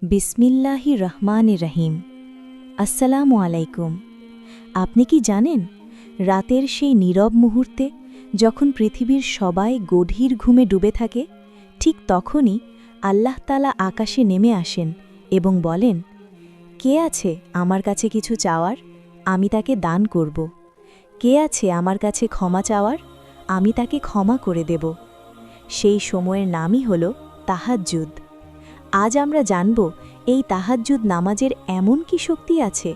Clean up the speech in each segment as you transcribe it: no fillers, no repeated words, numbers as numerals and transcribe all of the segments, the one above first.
বিসমিল্লাহির রহমানির রহিম। আসসালামু আলাইকুম। আপনি কি জানেন, রাতের সেই নীরব মুহূর্তে যখন পৃথিবীর সবাই গভীর ঘুমে ডুবে থাকে, ঠিক তখনই আল্লাহ তাআলা আকাশে নেমে আসেন এবং বলেন, কে আছে আমার কাছে কিছু চাওয়ার, আমি তাকে দান করব। কে আছে আমার কাছে ক্ষমা চাওয়ার, আমি তাকে ক্ষমা করে দেব। সেই সময়ের নামই হল তাহাজ্জুদ। আজ আমরা জানব এই তাহাজ্জুদ নামাজের এমন কি শক্তি আছে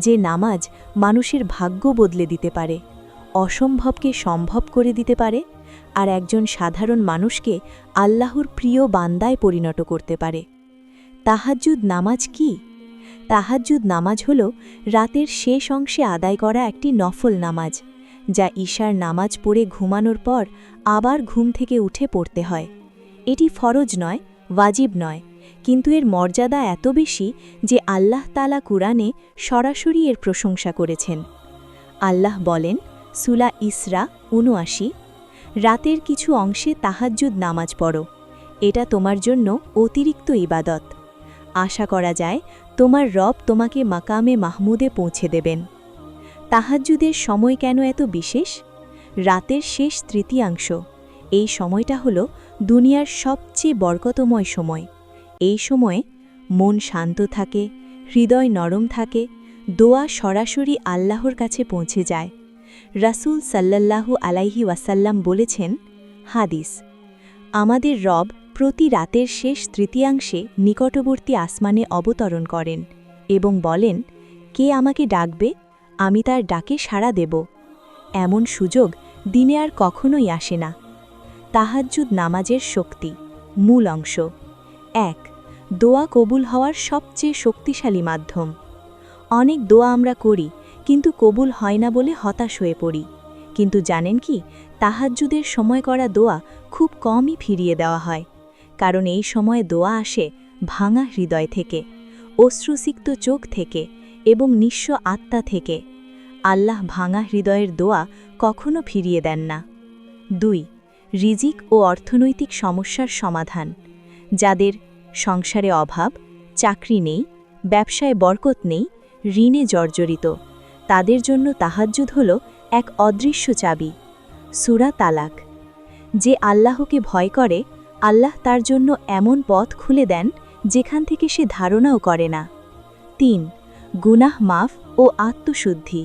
যে নামাজ মানুষের ভাগ্য বদলে দিতে পারে, অসম্ভবকে সম্ভব করে দিতে পারে, আর একজন সাধারণ মানুষকে আল্লাহর প্রিয় বান্দায় পরিণত করতে পারে। তাহাজ্জুদ নামাজ কি? তাহাজ্জুদ নামাজ হল রাতের শেষ অংশে আদায় করা একটি নফল নামাজ, যা ঈশার নামাজ পড়ে ঘুমানোর পর আবার ঘুম থেকে উঠে পড়তে হয়। এটি ফরজ নয়, ওয়াজিব নয়, কিন্তু এর মর্যাদা এত বেশি যে আল্লাহ তাআলা কুরআনে সরাসরি এর প্রশংসা করেছেন। আল্লাহ বলেন, সূরা ইসরা ৭৯, রাতের কিছু অংশে তাহাজ্জুদ নামাজ পড়ো, এটা তোমার জন্য অতিরিক্ত ইবাদত। আশা করা যায় তোমার রব তোমাকে মাকামে মাহমুদে পৌঁছে দেবেন। তাহাজ্জুদের সময় কেন এত বিশেষ? রাতের শেষ তৃতীয়াংশ, এই সময়টা হল দুনিয়ার সবচেয়ে বরকতময় সময়। এই সময়ে মন শান্ত থাকে, হৃদয় নরম থাকে, দোয়া সরাসরি আল্লাহর কাছে পৌঁছে যায়। রাসূল সাল্লাল্লাহু আলাইহি ওয়াসাল্লাম বলেছেন, হাদিস, আমাদের রব প্রতি রাতের শেষ তৃতীয়াংশে নিকটবর্তী আসমানে অবতরণ করেন এবং বলেন, কে আমাকে ডাকবে, আমি তার ডাকে সাড়া দেব। এমন সুযোগ দিনে আর কখনোই আসে না। তাহাজ্জুদ নামাজের শক্তি, মূল অংশ। ১. দোয়া কবুল হওয়ার সবচেয়ে শক্তিশালী মাধ্যম। অনেক দোয়া আমরা করি, কিন্তু কবুল হয় না বলে হতাশ হয়ে পড়ি। কিন্তু জানেন কি, তাহাজ্জুদের সময় করা দোয়া খুব কমই ফিরিয়ে দেওয়া হয়, কারণ এই সময়ে দোয়া আসে ভাঙা হৃদয় থেকে, অশ্রুসিক্ত চোখ থেকে এবং নিঃস্ব আত্মা থেকে। আল্লাহ ভাঙা হৃদয়ের দোয়া কখনো ফিরিয়ে দেন না। ২. রিজিক ও অর্থনৈতিক সমস্যার সমাধান। যাদের সংসারে অভাব, চাকরি নেই, ব্যবসায় বরকত নেই, ঋণে জর্জরিত, তাদের জন্য তাহাজ্জুদ হল এক অদৃশ্য চাবি। সূরা তালাক। যে আল্লাহকে ভয় করে, আল্লাহ তার জন্য এমন পথ খুলে দেন যেখান থেকে সে ধারণাও করে না। ৩. গুনাহ মাফ ও আত্মশুদ্ধি।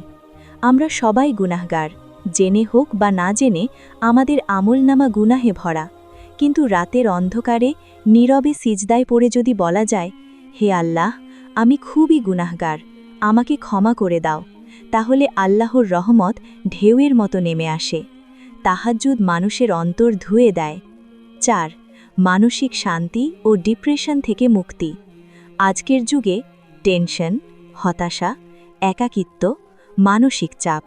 আমরা সবাই গুনাহগার, জেনে হোক বা না জেনে আমাদের আমলনামা গুনাহে ভরা। কিন্তু রাতের অন্ধকারে নীরবে সিজদায় পড়ে যদি বলা যায়, হে আল্লাহ, আমি খুবই গুনাহগার, আমাকে ক্ষমা করে দাও, তাহলে আল্লাহর রহমত ঢেউয়ের মতো নেমে আসে। তাহাজ্জুদ মানুষের অন্তর ধুয়ে দেয়। ৪. মানসিক শান্তি ও ডিপ্রেশন থেকে মুক্তি। আজকের যুগে টেনশন, হতাশা, একাকিত্ব, মানসিক চাপ,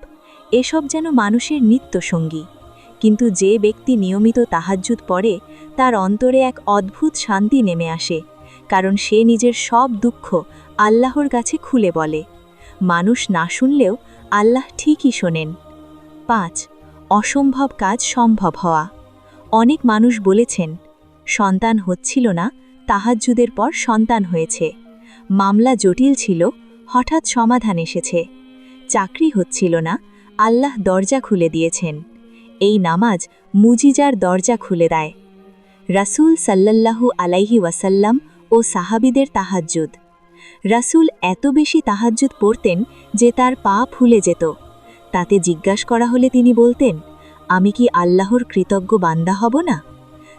এসব যেন মানুষের নিত্যসঙ্গী। কিন্তু যে ব্যক্তি নিয়মিত তাহাজ্জুদ পড়ে, তার অন্তরে এক অদ্ভুত শান্তি নেমে আসে, কারণ সে নিজের সব দুঃখ আল্লাহর কাছে খুলে বলে। মানুষ না শুনলেও আল্লাহ ঠিকই শোনেন। ৫. অসম্ভব কাজ সম্ভব হওয়া। অনেক মানুষ বলেছেন, সন্তান হচ্ছিল না, তাহাজ্জুদের পর সন্তান হয়েছে। মামলা জটিল ছিল, হঠাৎ সমাধান এসেছে। চাকরি হচ্ছিল না, আল্লাহ দরজা খুলে দিয়েছেন। এই নামাজ মুজিজার দরজা খুলে দেয়। রাসূল সাল্লাল্লাহু আলাইহি ওয়াসাল্লাম ও সাহাবীদের তাহাজ্জুদ। রাসূল এত বেশি তাহাজ্জুদ পড়তেন যে তার পা ফুলে যেত। তাতে জিজ্ঞাসা করা হলে তিনি বলতেন, আমি কি আল্লাহর কৃতজ্ঞ বান্দা হব না?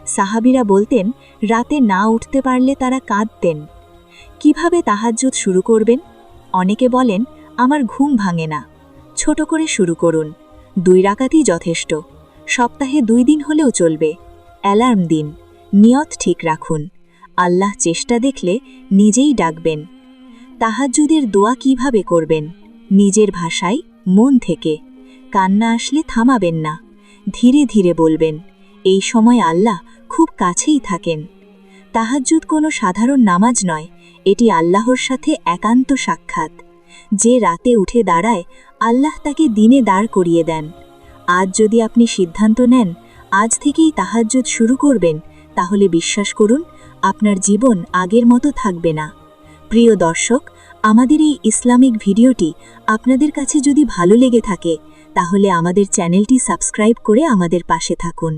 সাহাবীরা বলতেন, রাতে না উঠতে পারলে তারা কাঁদতেন। কিভাবে তাহাজ্জুদ শুরু করবেন? অনেকে বলেন, আমার ঘুম ভাঙে না। ছোট করে শুরু করুন, 2 রাকাতই যথেষ্ট। সপ্তাহে 2 দিন হলেও চলবে। অ্যালার্ম দিন, নিয়ত ঠিক রাখুন, আল্লাহ চেষ্টা দেখলে নিজেই ডাকবেন। তাহাজ্জুদের দোয়া কিভাবে করবেন? নিজের ভাষায়, মন থেকে। কান্না আসলে থামাবেন না, ধীরে ধীরে বলবেন, এই সময় আল্লাহ খুব কাছেই থাকেন। তাহাজ্জুদ কোনো সাধারণ নামাজ নয়, এটি আল্লাহর সাথে একান্ত সাক্ষাৎ। যে রাতে উঠে দাঁড়ায়, আল্লাহ তাকে দিনে দাঁড় করিয়ে দেন। আজ যদি আপনি সিদ্ধান্ত নেন আজ থেকেই তাহাজ্জুদ শুরু করবেন, তাহলে বিশ্বাস করুন আপনার জীবন আগের মতো থাকবে না। প্রিয় দর্শক, আমাদের এই ইসলামিক ভিডিওটি আপনাদের কাছে যদি ভালো লেগে থাকে তাহলে আমাদের চ্যানেলটি সাবস্ক্রাইব করে আমাদের পাশে থাকুন।